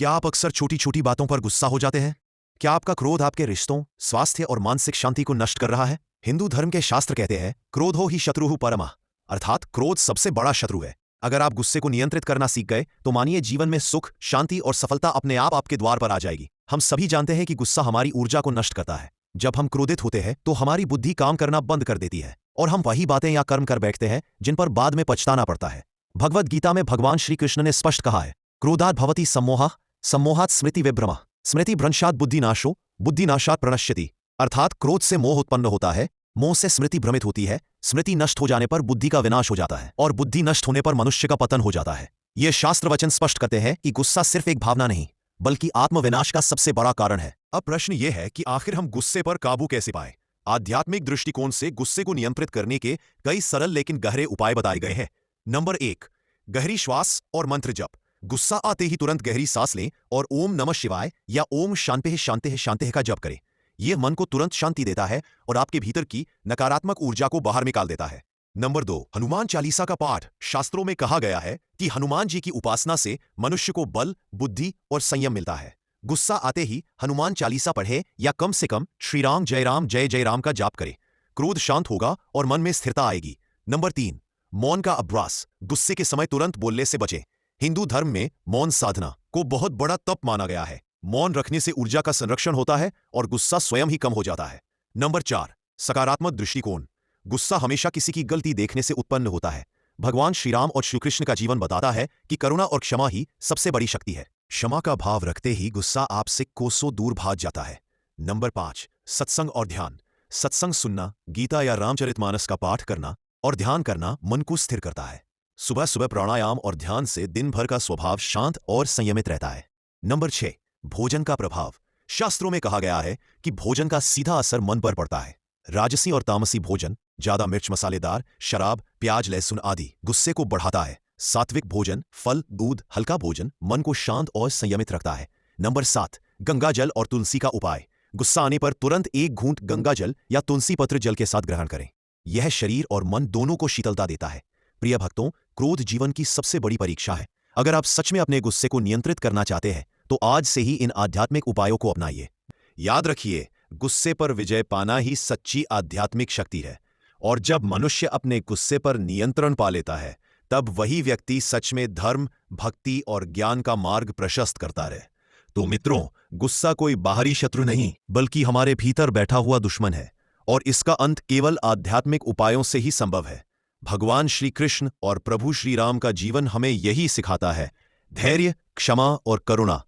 क्या आप अक्सर छोटी छोटी बातों पर गुस्सा हो जाते हैं? क्या आपका क्रोध आपके रिश्तों, स्वास्थ्य और मानसिक शांति को नष्ट कर रहा है? हिंदू धर्म के शास्त्र कहते हैं, क्रोधो ही शत्रुः परमः, अर्थात क्रोध सबसे बड़ा शत्रु है। अगर आप गुस्से को नियंत्रित करना सीख गए तो मानिए जीवन में सुख, शांति और सफलता अपने आप आपके द्वार पर आ जाएगी। हम सभी जानते हैं कि गुस्सा हमारी ऊर्जा को नष्ट करता है। जब हम क्रोधित होते हैं तो हमारी बुद्धि काम करना बंद कर देती है और हम वही बातें या कर्म कर बैठते हैं जिन पर बाद में पछताना पड़ता है। भगवद गीता में भगवान श्री कृष्ण ने स्पष्ट कहा है, क्रोधात् भवति सम्मोहः, सम्मोहात् स्मृति विभ्रमः, स्मृति भ्रंशात् बुद्धिनाशो, बुद्धिनाशात् प्रणश्यति। अर्थात क्रोध से मोह उत्पन्न होता है, मोह से स्मृति भ्रमित होती है, स्मृति नष्ट हो जाने पर बुद्धि का विनाश हो जाता है और बुद्धि नष्ट होने पर मनुष्य का पतन हो जाता है। ये शास्त्र वचन स्पष्ट करते हैं कि गुस्सा सिर्फ एक भावना नहीं बल्कि आत्मविनाश का सबसे बड़ा कारण है। अब प्रश्न ये है कि आखिर हम गुस्से पर काबू कैसे पाएं? आध्यात्मिक दृष्टिकोण से गुस्से को नियंत्रित करने के कई सरल लेकिन गहरे उपाय बताए गए हैं। नंबर 1, गहरी श्वास और मंत्र जप। गुस्सा आते ही तुरंत गहरी सांस लें और ओम नमः शिवाय या ओम शांतिः शांतिः शांतिः का जप करें। यह मन को तुरंत शांति देता है और आपके भीतर की नकारात्मक ऊर्जा को बाहर निकाल देता है। नंबर 2, हनुमान चालीसा का पाठ। शास्त्रों में कहा गया है कि हनुमान जी की उपासना से मनुष्य को बल, बुद्धि और संयम मिलता है। गुस्सा आते ही हनुमान चालीसा पढ़े या कम से कम श्री राम जय जय राम का जाप करें। क्रोध शांत होगा और मन में स्थिरता आएगी। नंबर 3, मौन का अभ्यास। गुस्से के समय तुरंत बोलने से बचें। हिंदू धर्म में मौन साधना को बहुत बड़ा तप माना गया है। मौन रखने से ऊर्जा का संरक्षण होता है और गुस्सा स्वयं ही कम हो जाता है। नंबर 4, सकारात्मक दृष्टिकोण। गुस्सा हमेशा किसी की गलती देखने से उत्पन्न होता है। भगवान श्री राम और श्री कृष्ण का जीवन बताता है कि करुणा और क्षमा ही सबसे बड़ी शक्ति है। क्षमा का भाव रखते ही गुस्सा आपसे कोसों दूर भाग जाता है। नंबर 5, सत्संग और ध्यान। सत्संग सुनना, गीता या रामचरितमानस का पाठ करना और ध्यान करना मन को स्थिर करता है। सुबह सुबह प्राणायाम और ध्यान से दिन भर का स्वभाव शांत और संयमित रहता है। नंबर 6, भोजन का प्रभाव। शास्त्रों में कहा गया है कि भोजन का सीधा असर मन पर पड़ता है। राजसी और तामसी भोजन, ज्यादा मिर्च मसालेदार, शराब, प्याज, लहसुन आदि गुस्से को बढ़ाता है। सात्विक भोजन, फल, दूध, हल्का भोजन मन को शांत और संयमित रखता है। नंबर 7, गंगा जल और तुलसी का उपाय। गुस्सा आने पर तुरंत एक घूंट गंगा जल या तुलसी पत्र जल के साथ ग्रहण करें। यह शरीर और मन दोनों को शीतलता देता है। प्रिय भक्तों, क्रोध जीवन की सबसे बड़ी परीक्षा है। अगर आप सच में अपने गुस्से को नियंत्रित करना चाहते हैं तो आज से ही इन आध्यात्मिक उपायों को अपनाइए। याद रखिए, गुस्से पर विजय पाना ही सच्ची आध्यात्मिक शक्ति है और जब मनुष्य अपने गुस्से पर नियंत्रण पा लेता है तब वही व्यक्ति सच में धर्म, भक्ति और ज्ञान का मार्ग प्रशस्त करता रहे। तो मित्रों, गुस्सा कोई बाहरी शत्रु नहीं बल्कि हमारे भीतर बैठा हुआ दुश्मन है और इसका अंत केवल आध्यात्मिक उपायों से ही संभव है। भगवान श्री कृष्ण और प्रभु श्री राम का जीवन हमें यही सिखाता है, धैर्य, क्षमा और करुणा